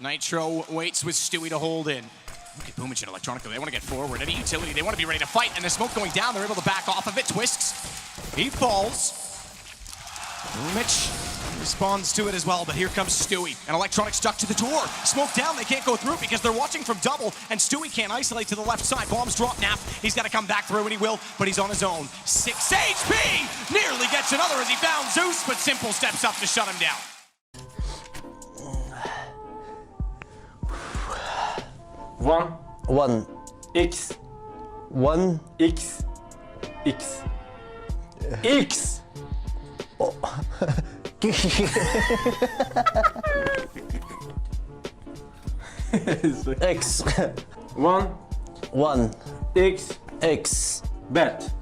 Nitro waits with Stewie to hold in. Look at Boombl4 and Electronic, they want to get forward. Any utility, they want to be ready to fight, and the smoke going down, they're able to back off of it. Twists, he falls. Boombl4 responds to it as well, but here comes Stewie. And Electronic stuck to the door. Smoke down, they can't go through because they're watching from double, and Stewie can't isolate to the left side. Bombs drop, NaV, he's got to come back through, and he will, but he's on his own. 6 HP! Nearly gets another as he found Zeus, but Simple steps up to shut him down. One. X. One. X. X. Oh. X. One. X. Bet.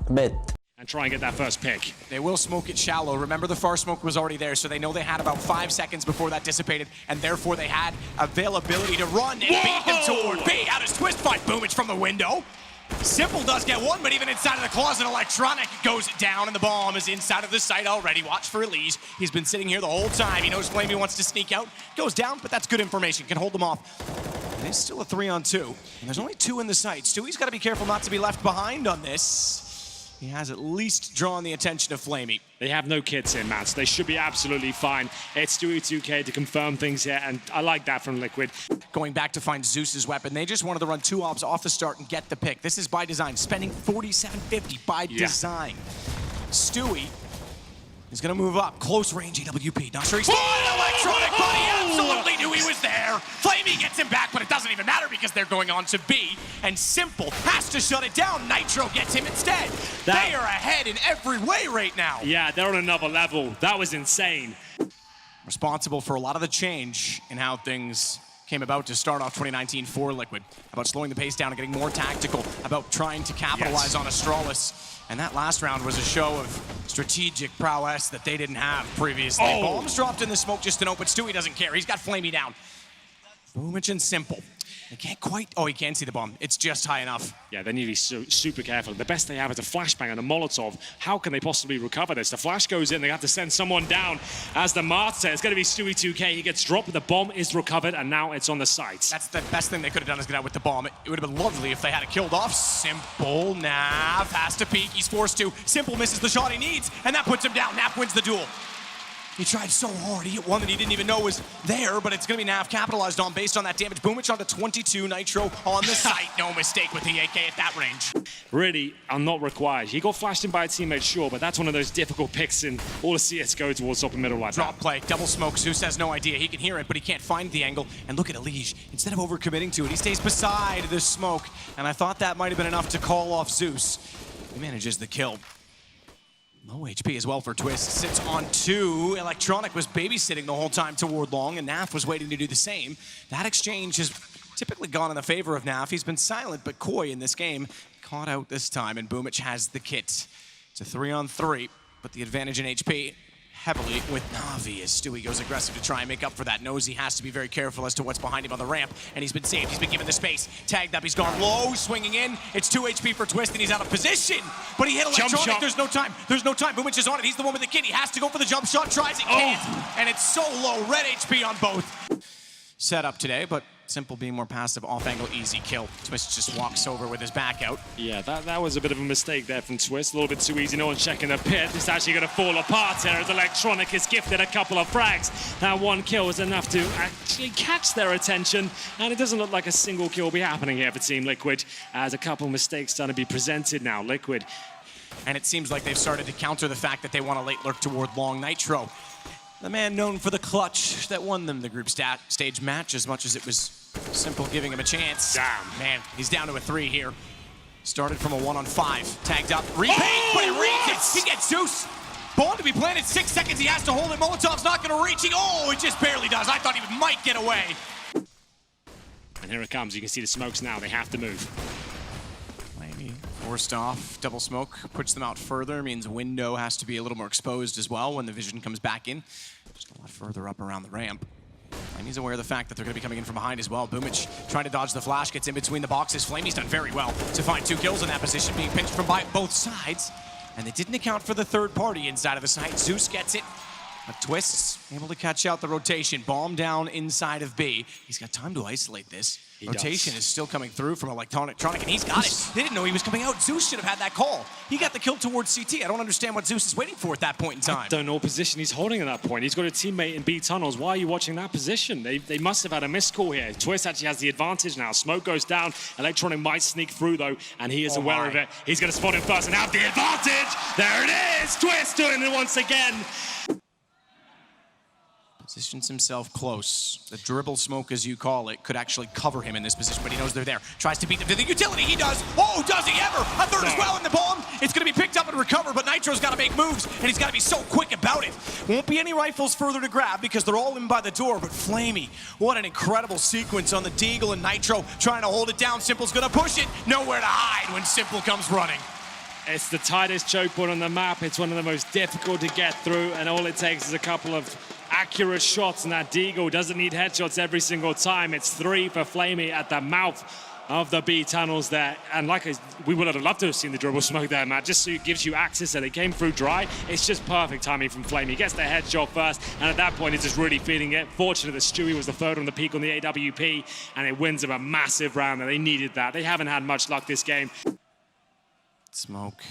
And try and get that first pick. They will smoke it shallow. Remember, the far smoke was already there, so they know they had about 5 seconds before that dissipated, and therefore they had availability to run and beat him toward B. How does Twist fight Boombl4 from the window? Simple does get one, but even inside of the closet, Electronic goes down, and the bomb is inside of the site already. Watch for Elise. He's been sitting here the whole time. He knows Flamey wants to sneak out. Goes down, but that's good information. Can hold them off. And it's still a 3-on-2. And there's only 2 in the site. Stewie's got to be careful not to be left behind on this. He has at least drawn the attention of Flamey. They have no kits in, man, so they should be absolutely fine. It's Stewie 2K to confirm things here, and I like that from Liquid. Going back to find Zeus's weapon, they just wanted to run 2 ops off the start and get the pick. This is by design, spending $47.50 by design. Stewie is gonna move up, close range EWP. Not sure he's Electronic, but he absolutely knew he was there. Flamey gets him back, but it doesn't even matter because they're going on to B, and Simple has to shut it down. Nitro gets him instead. They are ahead in every way right now. Yeah, they're on another level. That was insane. Responsible for a lot of the change in how things came about to start off 2019 for Liquid. About slowing the pace down and getting more tactical, about trying to capitalize on Astralis. And that last round was a show of strategic prowess that they didn't have previously. Bombs dropped in the smoke just to know, but Stewie doesn't care. He's got Flamey down. Boombl4 and Simple. They can't quite, he can't see the bomb. It's just high enough. Yeah, they need to be super careful. The best they have is a flashbang and a Molotov. How can they possibly recover this? The flash goes in, they have to send someone down. As the Martyr, it's going to be Stewie 2K. He gets dropped, the bomb is recovered, and now it's on the site. That's the best thing they could have done is get out with the bomb. It would have been lovely if they had it killed off. Simple, NaV has to peek, he's forced to. Simple misses the shot he needs, and that puts him down. NaV wins the duel. He tried so hard, he hit one that he didn't even know was there, but it's going to be NaV capitalized on based on that damage. Boombl4 on to 22, Nitro on the site. No mistake with the AK at that range. Really are not required. He got flashed in by a teammate, sure, but that's one of those difficult picks in all of CSGO towards top and middle like Drop play, double smoke. Zeus has no idea. He can hear it, but he can't find the angle. And look at TAShIT. Instead of overcommitting to it, he stays beside the smoke. And I thought that might have been enough to call off Zeus. He manages the kill. Low HP as well for Twist. Sits on 2. Electronic was babysitting the whole time toward long, and NaV was waiting to do the same. That exchange has typically gone in the favor of NaV. He's been silent but coy in this game. Caught out this time, and Boombl4 has the kit. It's a 3-on-3, but the advantage in HP heavily with NaVi as Stewie goes aggressive to try and make up for that. Knows he has to be very careful as to what's behind him on the ramp, and he's been saved. He's been given the space. Tagged up, he's gone low, swinging in. It's 2 HP for Twist, and he's out of position. But he hit Electronic. There's no time. There's no time. Boombl4 is on it. He's the one with the kit. He has to go for the jump shot. Tries it, can't. And it's so low. Red HP on both. Set up today, but Simple being more passive, off-angle, easy kill. Twist just walks over with his back out. Yeah, that was a bit of a mistake there from Twist. A little bit too easy. No one's checking the pit. It's actually going to fall apart here as Electronic is gifted a couple of frags. That one kill was enough to actually catch their attention, and it doesn't look like a single kill will be happening here for Team Liquid, as a couple of mistakes starting to be presented now. Liquid. And it seems like they've started to counter the fact that they want to late lurk toward long. Nitro, the man known for the clutch that won them the group stage match as much as it was Simple giving him a chance. Damn. Man, he's down to a 3 here. Started from a 1-on-5. Tagged up. Repaint, but he reads it. He gets Zeus. Bomb to be planted. 6 seconds. He has to hold it. Molotov's not going to reach. He just barely does. I thought he might get away. And here it comes. You can see the smokes now. They have to move. Flamey forced off. Double smoke puts them out further. Means window has to be a little more exposed as well when the vision comes back in. Just a lot further up around the ramp. And he's aware of the fact that they're going to be coming in from behind as well. Boombl4 trying to dodge the flash, gets in between the boxes. Flamey's done very well to find 2 kills in that position, being pinched from both sides. And they didn't account for the third party inside of the site. Zeus gets it. But Twist's able to catch out the rotation. Bomb down inside of B. He's got time to isolate this. Rotation is still coming through from Electronic, and he's got it. They didn't know he was coming out. Zeus should have had that call. He got the kill towards CT. I don't understand what Zeus is waiting for at that point in time. I don't know what position he's holding at that point. He's got a teammate in B tunnels. Why are you watching that position? They must have had a missed call here. Twist actually has the advantage now. Smoke goes down. Electronic might sneak through though, and he is aware of it. He's going to spot him first and have the advantage. There it is. Twist doing it once again. Positions himself close. The dribble smoke, as you call it, could actually cover him in this position, but he knows they're there. Tries to beat them to the utility. He does. Oh, does he ever? A third as well in the bomb. It's going to be picked up and recovered, but Nitro's got to make moves, and he's got to be so quick about it. Won't be any rifles further to grab because they're all in by the door, but Flamey, what an incredible sequence on the Deagle and Nitro trying to hold it down. Simple's going to push it. Nowhere to hide when Simple comes running. It's the tightest choke point on the map. It's one of the most difficult to get through, and all it takes is a couple of accurate shots, and that Deagle doesn't need headshots every single time. It's 3 for Flamey at the mouth of the B tunnels there. And we would have loved to have seen the dribble smoke there, Matt, just so it gives you access, and they came through dry. It's just perfect timing from Flamey. He gets the headshot first, and at that point, he's just really feeling it. Fortunate that Stewie was the third on the peak on the AWP, and it wins him a massive round, and they needed that. They haven't had much luck this game. Smoke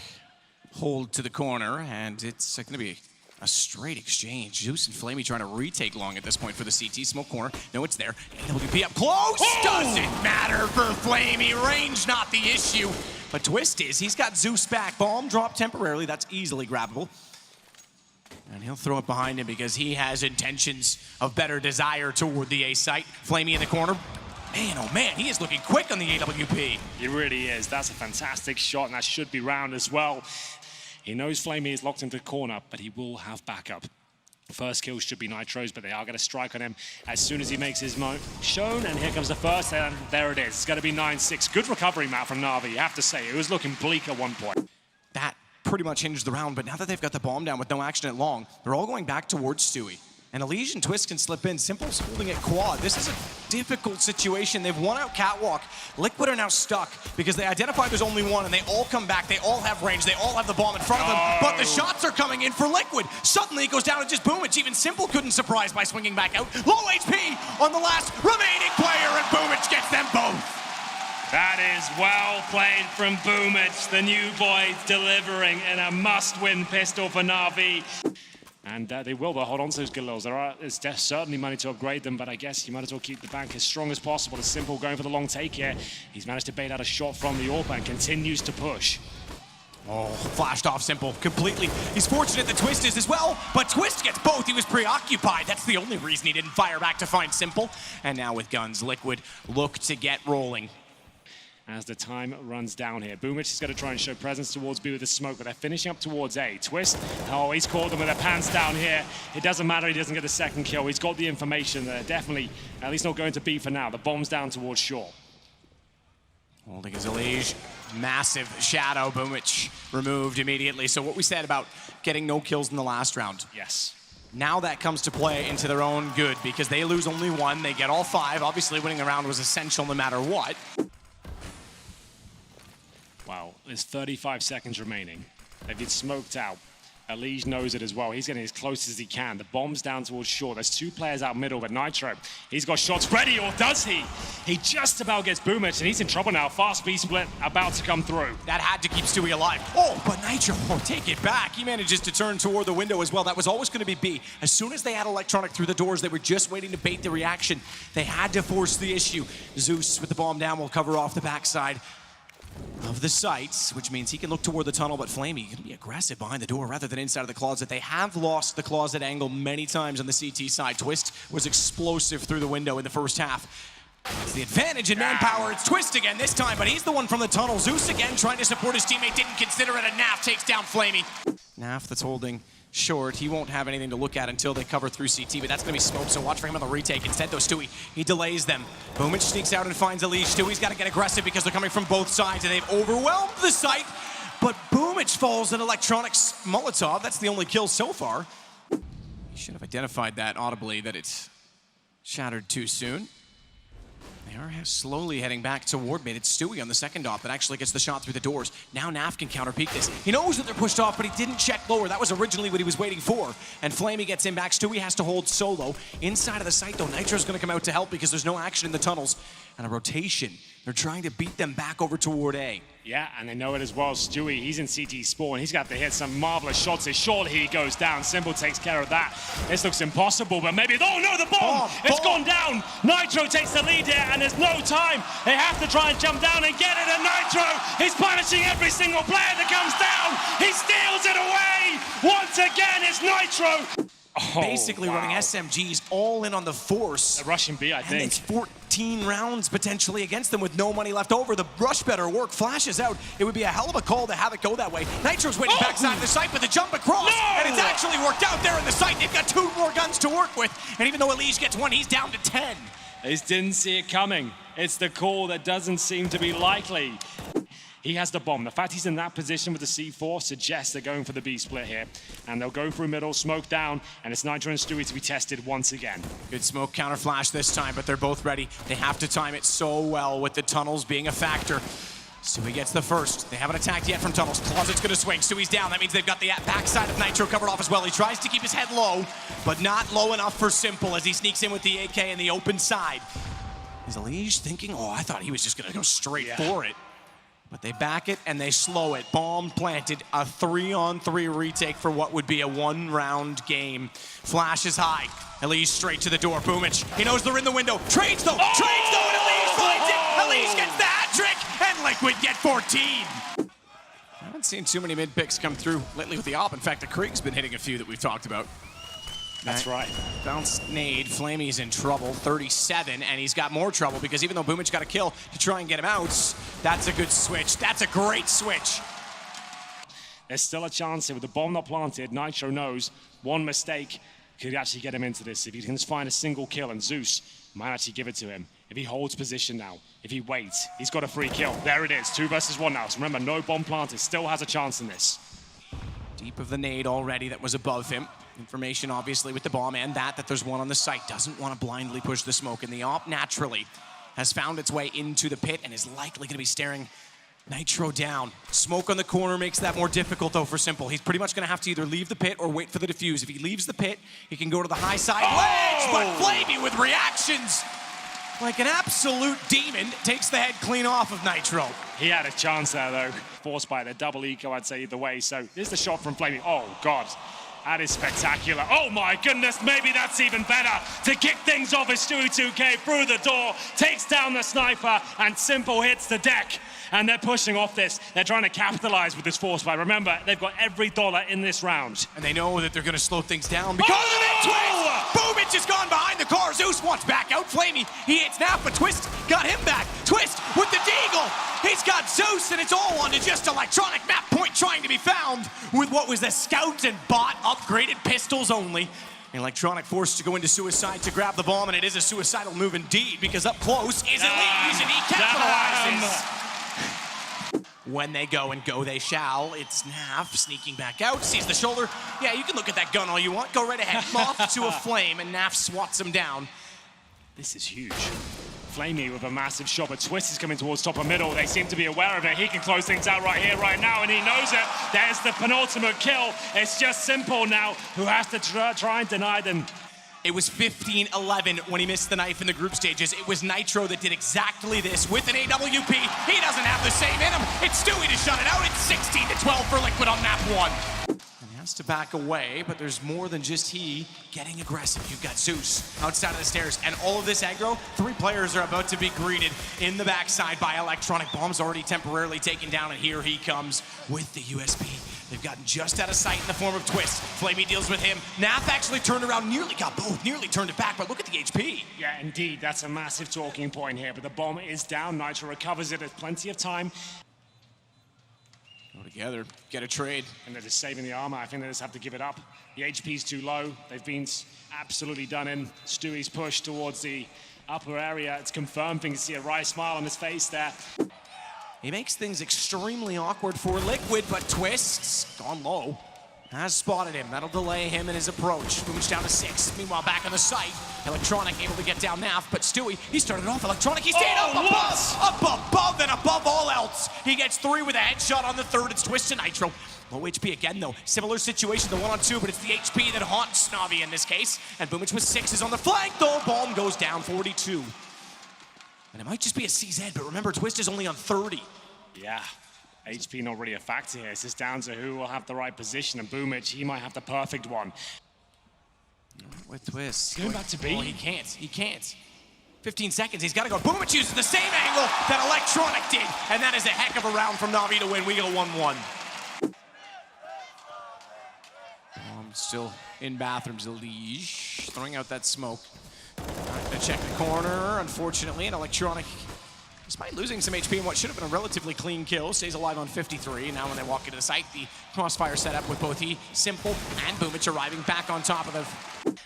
hold to the corner, and it's going to be a straight exchange. Zeus and Flamey trying to retake long at this point for the CT. Smoke corner. No, it's there. AWP up close. Oh! Doesn't matter for Flamey. Range not the issue. But Twist is. He's got Zeus back. Bomb drop temporarily. That's easily grabbable. And he'll throw it behind him because he has intentions of better desire toward the A site. Flamey in the corner. Man, oh man, he is looking quick on the AWP. He really is. That's a fantastic shot, and that should be round as well. He knows Flamey is locked into the corner, but he will have backup. First kill should be Nitro's, but they are going to strike on him as soon as he makes his mark shown. And here comes the first, and there it is. It's going to be 9-6. Good recovery, Matt, from NaVi. You have to say, it was looking bleak at one point. That pretty much hinged the round, but now that they've got the bomb down with no action at long, they're all going back towards Stewie. And Elysian and Twist can slip in. Simple's holding it quad. This is a difficult situation. They've won out Catwalk. Liquid are now stuck because they identify there's only one, and they all come back. They all have range. They all have the bomb in front of them. But the shots are coming in for Liquid. Suddenly it goes down to just Boombl4. Even Simple couldn't surprise by swinging back out. Low HP on the last remaining player, and Boombl4 gets them both. That is well played from Boombl4. The new boy delivering in a must-win pistol for NaVi. And they will, they'll hold on to those Galils. There's certainly money to upgrade them, but I guess you might as well keep the bank as strong as possible. As Simple going for the long take here. He's managed to bait out a shot from the AWP and continues to push. Oh, flashed off Simple completely. He's fortunate that Twist is as well, but Twist gets both. He was preoccupied. That's the only reason he didn't fire back to find Simple. And now with guns, Liquid look to get rolling. As the time runs down here. Boombl4 is going to try and show presence towards B with the smoke, but they're finishing up towards A. Twist, oh, he's caught them with their pants down here. It doesn't matter, he doesn't get the second kill. He's got the information. They're definitely, at least not going to B for now. The bomb's down towards shore. Holding his Elige. Massive shadow. Boombl4 removed immediately. So what we said about getting no kills in the last round. Yes. Now that comes to play into their own good because they lose only one. They get all 5. Obviously winning the round was essential no matter what. Wow, there's 35 seconds remaining. They've been smoked out. Elige knows it as well. He's getting as close as he can. The bomb's down towards shore. There's 2 players out middle, but Nitro, he's got shots ready, or does he? He just about gets Boombl4, and he's in trouble now. Fast B split about to come through. That had to keep Stewie alive. Oh, but Nitro, take it back. He manages to turn toward the window as well. That was always going to be B. As soon as they had Electronic through the doors, they were just waiting to bait the reaction. They had to force the issue. Zeus with the bomb down will cover off the backside of the sights, which means he can look toward the tunnel, but Flamey can be aggressive behind the door rather than inside of the closet. They have lost the closet angle many times on the CT side. Twist was explosive through the window in the first half. It's the advantage in manpower. It's Twist again this time, but he's the one from the tunnel. Zeus again trying to support his teammate, didn't consider it, and Naf takes down Flamey. Naf that's holding short. He won't have anything to look at until they cover through CT, but that's going to be smoke, so watch for him on the retake. Instead, though, Stewie, he delays them. Boombl4 sneaks out and finds Elige. Stewie's got to get aggressive because they're coming from both sides, and they've overwhelmed the site, but Boombl4 falls in Electronic's Molotov. That's the only kill so far. He should have identified that audibly, that it's shattered too soon. They are slowly heading back toward mid. It's Stewie on the second op that actually gets the shot through the doors. Now NaV can counter-peek this. He knows that they're pushed off, but he didn't check lower. That was originally what he was waiting for. And Flamey gets him back. Stewie has to hold solo. Inside of the site, though, Nitro's going to come out to help because there's no action in the tunnels. And a rotation. They're trying to beat them back over toward A. Yeah, and they know it as well. Stewie, he's in CT spawn. He's got to hit some marvelous shots. Surely he goes down. Simple takes care of that. This looks impossible, but maybe... Oh, no, the bomb! It's gone down! Nitro takes the lead here, and there's no time. They have to try and jump down and get it, and Nitro is punishing every single player that comes down. He steals it away! Once again, it's Nitro! Basically running SMGs all in on the force. They're rushing B, I think. And it's 14 rounds potentially against them with no money left over. The rush better work. Flashes out. It would be a hell of a call to have it go that way. Nitro's waiting backside of the site with the jump across. And it's actually worked out there in the site. They've got 2 more guns to work with. And even though Elige gets 1, he's down to 10. They just didn't see it coming. It's the call that doesn't seem to be likely. He has the bomb. The fact he's in that position with the C4 suggests they're going for the B split here. And they'll go through middle, smoke down, and it's Nitro and Stewie to be tested once again. Good smoke counter flash this time, but they're both ready. They have to time it so well with the tunnels being a factor. Stewie gets the first. They haven't attacked yet from tunnels. Closet's gonna swing. Stewie's down. That means they've got the backside of Nitro covered off as well. He tries to keep his head low, but not low enough for Simple as he sneaks in with the AK in the open side. Is Elige thinking, oh, I thought he was just gonna go straight for it. But they back it and they slow it. Bomb planted, a 3-on-3 retake for what would be a 1-round game. Flash is high. Elige straight to the door. Boombl4, he knows they're in the window. Trades though, trades though, and Elige finds it. Elige gets the hat trick, and Liquid get 14. I haven't seen too many mid picks come through lately with the op. In fact, the Krieg's been hitting a few that we've talked about. That's right. Bounce nade. Flamey's in trouble, 37, and he's got more trouble because even though Boombl4 got a kill to try and get him out, that's a good switch. That's a great switch. There's still a chance here with the bomb not planted. Nitro knows one mistake could actually get him into this. If he can just find a single kill, and Zeus might actually give it to him. If he holds position now, if he waits, he's got a free kill. There it is, 2 versus 1 now. So remember, no bomb planted, still has a chance in this. Deep of the nade already that was above him. Information obviously with the bomb and that there's one on the site. Doesn't want to blindly push the smoke, and the op naturally has found its way into the pit and is likely going to be staring Nitro down. Smoke on the corner makes that more difficult though for Simple. He's pretty much going to have to either leave the pit or wait for the defuse. If he leaves the pit, he can go to the high side ledge, but Flamey with reactions like an absolute demon takes the head clean off of Nitro. He had a chance there though. Forced by the double eco, I'd say either way. So here's the shot from Flamey. Oh God. That is spectacular. Oh my goodness, maybe that's even better. To kick things off is Stewie 2K through the door, takes down the sniper, and Simple hits the deck. And they're pushing off this. They're trying to capitalize with this force fight. Remember, they've got every dollar in this round. And they know that they're going to slow things down because of the mid-twist. Boombl4 has gone behind the car. Zeus wants back out. Flamey, he hits NaV, but Twist got him back. Twist with the deagle. He's got Zeus, and it's all on to just electronic map point trying to be found with what was the scout and bot upgraded pistols only. Electronic forced to go into suicide to grab the bomb, and it is a suicidal move indeed because up close is Elige, and he capitalizes. When they go, and go they shall, it's NaV sneaking back out, sees the shoulder. Yeah, you can look at that gun all you want. Go right ahead. Moth to a flame, and NaV swats him down. This is huge. Flamey with a massive shot, but Twist is coming towards top of middle. They seem to be aware of it. He can close things out right here, right now, and he knows it. There's the penultimate kill. It's just Simple now, who has to try and deny them. It was 15-11 when he missed the knife in the group stages. It was Nitro that did exactly this with an AWP. He doesn't have the same in him. It's Stewie to shut it out. It's 16-12 for Liquid on map 1. And he has to back away, but there's more than just he getting aggressive. You've got Zeus outside of the stairs, and all of this aggro, 3 players are about to be greeted in the backside by Electronic. Bomb's already temporarily taken down, and here he comes with the USP. They've gotten just out of sight in the form of Twist. Flamey deals with him. NaV actually turned around, nearly got both, nearly turned it back, but look at the HP. Yeah, indeed, that's a massive talking point here, but the bomb is down. Nitro recovers it. There's plenty of time. Go together, get a trade. And they're just saving the armor. I think they just have to give it up. The HP's too low. They've been absolutely done in. Stewie's push towards the upper area. It's confirmed. You can see a wry smile on his face there. He makes things extremely awkward for Liquid, but Twist's gone low. Has spotted him. That'll delay him in his approach. Moves down to 6. Meanwhile, back on the site. Electronic able to get down NaV, but Stewie, he started off Electronic. He stayed up above, and above all else. He gets 3 with a headshot on the 3rd. It's Twist to Nitro. Low HP again, though. Similar situation, the 1-on-2, but it's the HP that haunts NaVi in this case. And Boombl4 with 6 is on the flank, though. Bomb goes down, 42. And it might just be a CZ, but remember, Twist is only on 30. Yeah. HP not really a factor here. It's just down to who will have the right position, and Boombl4, he might have the perfect one. With Twist. Going back to B. Oh, he can't. He can't. 15 seconds. He's got to go. Boombl4 uses the same angle that Electronic did, and that is a heck of a round from NaVi to win. We go 1-1. Still in bathrooms, ESL throwing out that smoke. Trying to check the corner, unfortunately, and Electronic, despite losing some HP in what should have been a relatively clean kill, stays alive on 53. Now when they walk into the site, the crossfire setup with both Simple and Boombl4 arriving back on top of the...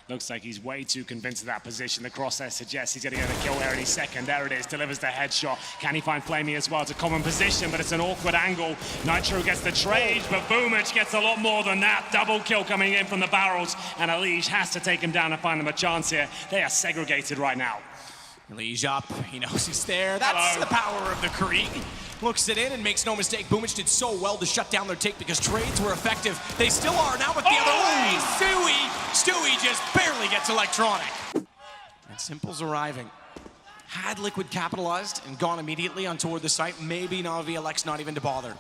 Looks like he's way too convinced of that position. The crosshair suggests he's going to get a kill here any second. There it is, delivers the headshot. Can he find Flamey as well? It's a common position, but it's an awkward angle. Nitro gets the trade, but Boombl4 gets a lot more than that. Double kill coming in from the barrels, and ESL has to take him down and find him a chance here. They are segregated right now. ESL up, he knows he's there. That's the power of the Krieg. Looks it in and makes no mistake. Boombl4 did so well to shut down their take because trades were effective. They still are now with the other way. Stewie just barely gets Electronic. And Simple's arriving. Had Liquid capitalized and gone immediately on toward the site, maybe NaVi elects not even to bother.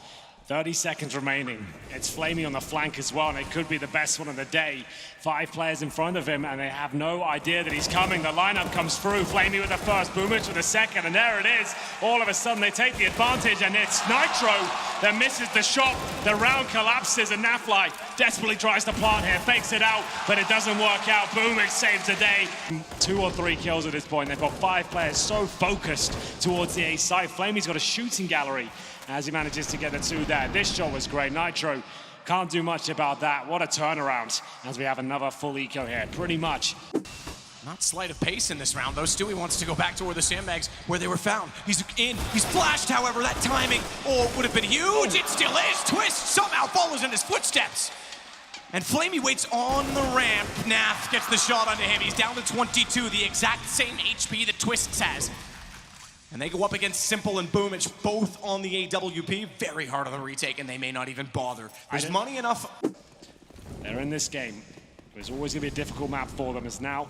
30 seconds remaining. It's Flamey on the flank as well, and it could be the best one of the day. 5 players in front of him, and they have no idea that he's coming. The lineup comes through. Flamey with the first, Boombl4 with the second, and there it is. All of a sudden, they take the advantage, and it's Nitro that misses the shot. The round collapses, and NaVi desperately tries to plant here, fakes it out, but it doesn't work out. Boombl4 saves the day. 2 or 3 kills at this point. They've got 5 players so focused towards the A side. Flamey's got a shooting gallery as he manages to get the 2 there. This shot was great. Nitro can't do much about that. What a turnaround as we have another full eco here, pretty much. Not slight of pace in this round, though. Stewie wants to go back toward the sandbags where they were found. He's in. He's flashed, however. That timing, would have been huge. It still is. Twist somehow follows in his footsteps. And Flamey waits on the ramp. NaV gets the shot onto him. He's down to 22, the exact same HP that Twist has. And they go up against Simple and Boombl4, both on the AWP. Very hard on the retake, and they may not even bother. There's money enough. They're in this game. There's always going to be a difficult map for them. It's now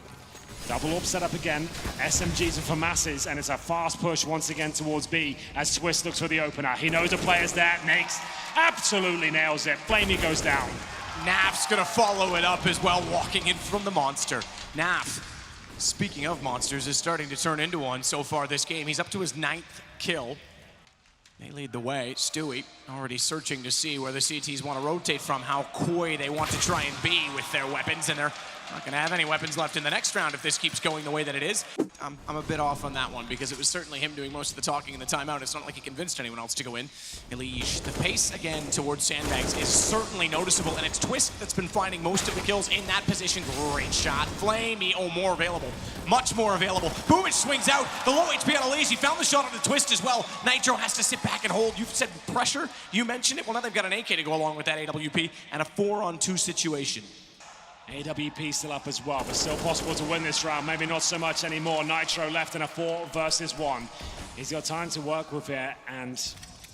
double orb set up again. SMGs and FAMASs, and it's a fast push once again towards B as Twist looks for the opener. He knows a player's there. Nakes absolutely nails it. Flamey goes down. NaV's going to follow it up as well, walking in from the monster. NaV, speaking of monsters, is starting to turn into one so far this game. He's up to his 9th kill. They lead the way. Stewie already searching to see where the CTs want to rotate from, how coy they want to try and be with their weapons, and they're not going to have any weapons left in the next round if this keeps going the way that it is. I'm a bit off on that one because it was certainly him doing most of the talking in the timeout. It's not like he convinced anyone else to go in. ESL, the pace again towards sandbags is certainly noticeable, and it's Twist that's been finding most of the kills in that position. Great shot. Flamey, more available. Much more available. Boombl4 swings out. The low HP on ESL. He found the shot on the Twist as well. Nitro has to sit back and hold. You've said pressure. You mentioned it. Well, now they've got an AK to go along with that AWP and a 4-on-2 situation. AWP still up as well, but still possible to win this round. Maybe not so much anymore. Nitro left in a 4 versus 1. He's got time to work with it, and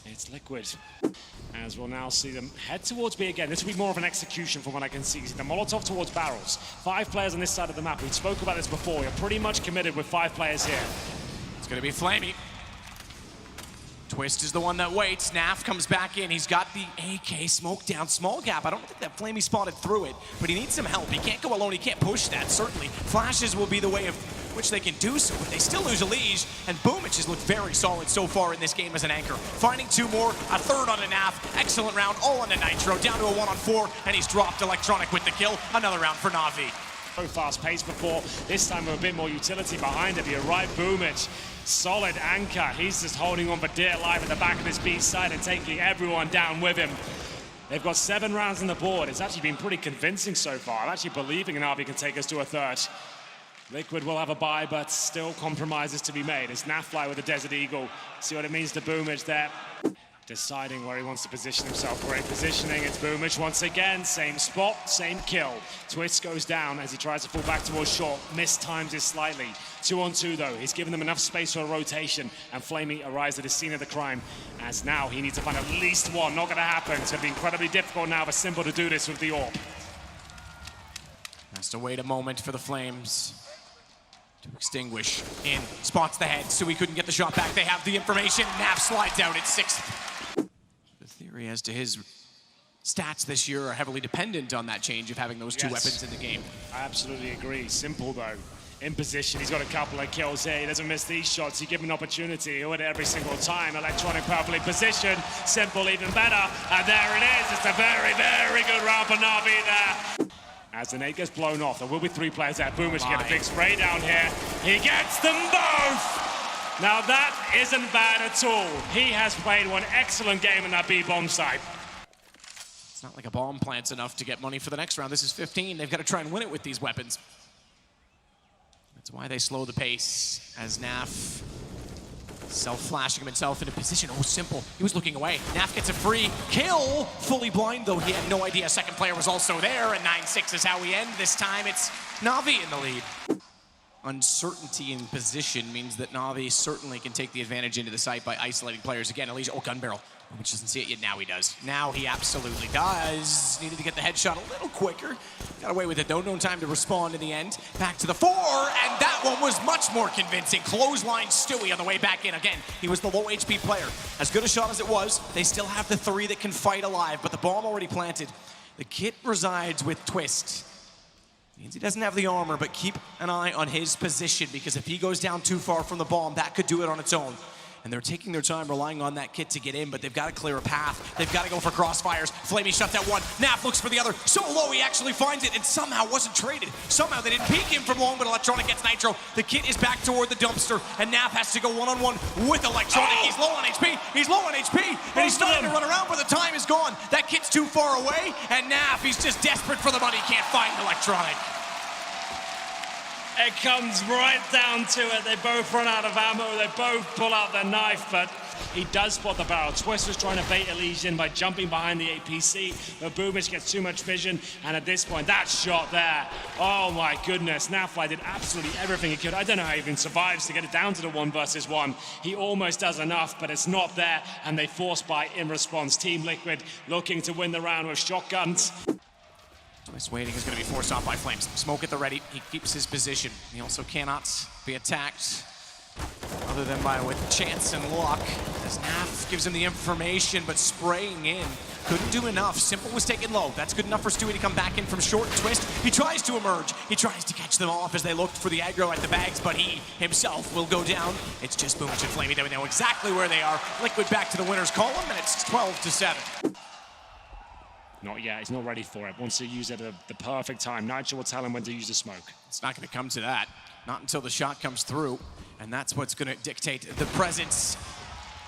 it's Liquid. As we'll now see them head towards B again. This will be more of an execution from what I can see. The Molotov towards barrels. 5 players on this side of the map. We spoke about this before. You're pretty much committed with 5 players here. It's going to be Flamey. Twist is the one that waits. NaV comes back in. He's got the AK smoke down. Small gap. I don't think that Flamey spotted through it, but he needs some help. He can't go alone. He can't push that, certainly. Flashes will be the way of which they can do so, but they still lose ESL, and Boombl4 has looked very solid so far in this game as an anchor. Finding 2 more, a 3rd on a NaV. Excellent round, all on a Nitro. Down to a 1-on-4, and he's dropped Electronic with the kill. Another round for NaVi. So fast paced before, this time with a bit more utility behind him. You're right, Boombl4. Solid anchor. He's just holding on for dear life at the back of his B side and taking everyone down with him. They've got 7 rounds on the board. It's actually been pretty convincing so far. I'm actually believing NaVi can take us to a 3rd. Liquid will have a bye, but still compromises to be made. It's NaVi with the Desert Eagle. See what it means to Boombl4 there. deciding where he wants to position himself. Great positioning. It's Boombl4 once again. Same spot, same kill. Twist goes down as he tries to fall back towards short. Mistimes it slightly. 2-on-2 though. He's given them enough space for a rotation, and Flamey arrives at the scene of the crime. As now he needs to find at least one. Not going to happen. It's going to be incredibly difficult now for Simple to do this with the AWP. Has to wait a moment for the Flames to extinguish. In, spots the head, so he couldn't get the shot back. They have the information. NaV slides out at 6th. The theory as to his stats this year are heavily dependent on that change of having those two weapons in the game. I absolutely agree. Simple though. In position, he's got a couple of kills here. He doesn't miss these shots. You give him an opportunity. He'll hit it every single time. Electronic perfectly positioned. Simple even better. And there it is. It's a very, very good round for NaVi there. As the nade gets blown off, there will be 3 players there. Boombl4 get a big spray down here. He gets them both! Now that isn't bad at all. He has played one excellent game in that B-bomb site. It's not like a bomb plants enough to get money for the next round. This is 15. They've got to try and win it with these weapons. That's why they slow the pace as NaV self-flashing himself into position. Oh, Simple. He was looking away. NaV gets a free kill. Fully blind, though. He had no idea a second player was also there, and 9-6 is how we end. This time it's NaVi in the lead. Uncertainty in position means that NaVi certainly can take the advantage into the site by isolating players. Again, Elise, gun barrel. Which doesn't see it yet. Now he does. Now he absolutely does. Needed to get the headshot a little quicker. Got away with it though. No time to respond in the end. Back to the 4, and that one was much more convincing. Clothesline Stewie on the way back in. Again, he was the low HP player. As good a shot as it was, they still have the 3 that can fight alive, but the bomb already planted. The kit resides with Twist. Means he doesn't have the armor, but keep an eye on his position, because if he goes down too far from the bomb, that could do it on its own. And they're taking their time relying on that kit to get in, but they've got to clear a path. They've got to go for crossfires. Flamey shuts that one. NaV looks for the other. So low, he actually finds it and somehow wasn't traded. Somehow they didn't peek him from long, but Electronic gets Nitro. The kit is back toward the dumpster, and NaV has to go one-on-one with Electronic. He's low on HP. He's low on HP, and he's starting to run around, but the time is gone. That kit's too far away, and NaV, he's just desperate for the money. Can't find Electronic. It comes right down to it. They both run out of ammo. They both pull out their knife, but he does spot the barrel. Twist was trying to bait Elise in by jumping behind the APC, but Boombl4 gets too much vision, and at this point, that shot there, oh my goodness, NaVi did absolutely everything he could. I don't know how he even survives to get it down to the 1 versus 1. He almost does enough, but it's not there, and they force buy in response. Team Liquid looking to win the round with shotguns. Twist waiting is going to be forced off by Flames. Smoke at the ready. He keeps his position. He also cannot be attacked other than by with chance and luck, as NaV gives him the information, but spraying in couldn't do enough. Simple was taken low. That's good enough for Stewie to come back in from short. Twist, he tries to emerge. He tries to catch them off as they looked for the aggro at the bags, but he himself will go down. It's just Boombl4 and Flamey. They know exactly where they are. Liquid back to the winner's column, and it's 12-7. Not yet. He's not ready for it. Wants to use it at the perfect time. Nitro will tell him when to use the smoke. It's not going to come to that. Not until the shot comes through, and that's what's going to dictate the presence.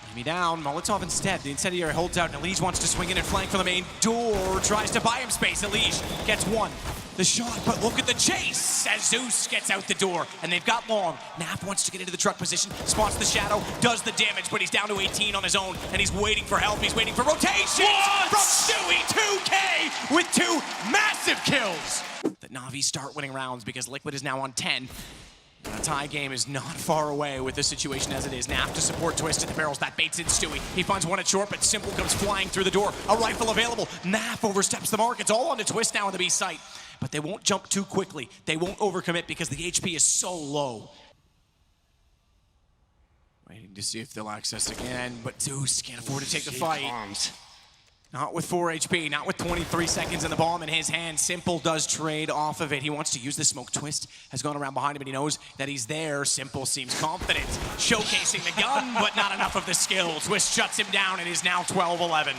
Flamey down. Molotov instead. The incendiary holds out, and Elise wants to swing in and flank for the main door. Tries to buy him space. Elise gets one. The shot, but look at the chase as Zeus gets out the door, and they've got long. NaV wants to get into the truck position, spots the shadow, does the damage, but he's down to 18 on his own, and he's waiting for help. He's waiting for rotations from Stewie. 2K with 2 massive kills. The NaVi start winning rounds because Liquid is now on 10. And a tie game is not far away with the situation as it is. NaV to support Twist at the barrels. That baits in Stewie. He finds one at short, but Simple comes flying through the door. A rifle available. NaV oversteps the mark. It's all on to Twist now on the B site. But they won't jump too quickly. They won't overcommit because the HP is so low. Waiting to see if they'll access again, but Zeus can't afford to take the fight. Not with 4 HP, not with 23 seconds in the bomb in his hand. Simple does trade off of it. He wants to use the smoke. Twist has gone around behind him, and he knows that he's there. Simple seems confident, showcasing the gun, but not enough of the skill. Twist shuts him down and is now 12-11.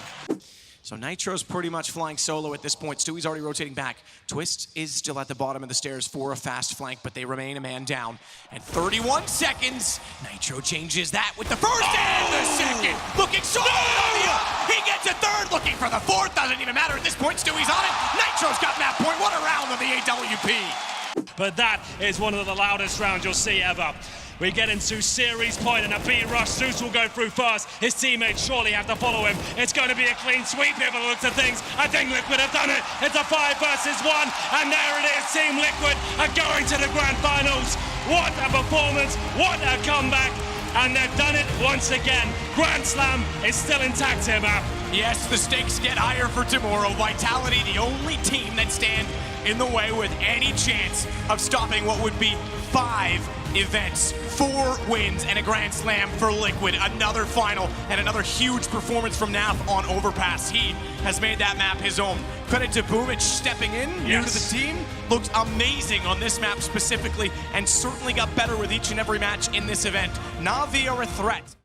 So Nitro's pretty much flying solo at this point. Stewie's already rotating back. Twist is still at the bottom of the stairs for a fast flank, but they remain a man down. And 31 seconds, Nitro changes that with the first and the second. Looking solid on the up. He gets a third, looking for the fourth. Doesn't even matter at this point. Stewie's on it. Nitro's got that point. What a round on the AWP. But that is one of the loudest rounds you'll see ever. We get into series point and a B rush. Zeus will go through first. His teammates surely have to follow him. It's going to be a clean sweep here by the looks of things. I think Liquid have done it. It's a 5 versus 1, and there it is. Team Liquid are going to the grand finals. What a performance, what a comeback, and they've done it once again. Grand Slam is still intact here, Matt. Yes, the stakes get higher for tomorrow. Vitality, the only team that stand in the way with any chance of stopping what would be 5 events, 4 wins, and a Grand Slam for Liquid. Another final and another huge performance from NaV on Overpass. He has made that map his own. Credit to Boombl4 stepping in, new to the team. Looked amazing on this map specifically, and certainly got better with each and every match in this event. NaVi are a threat.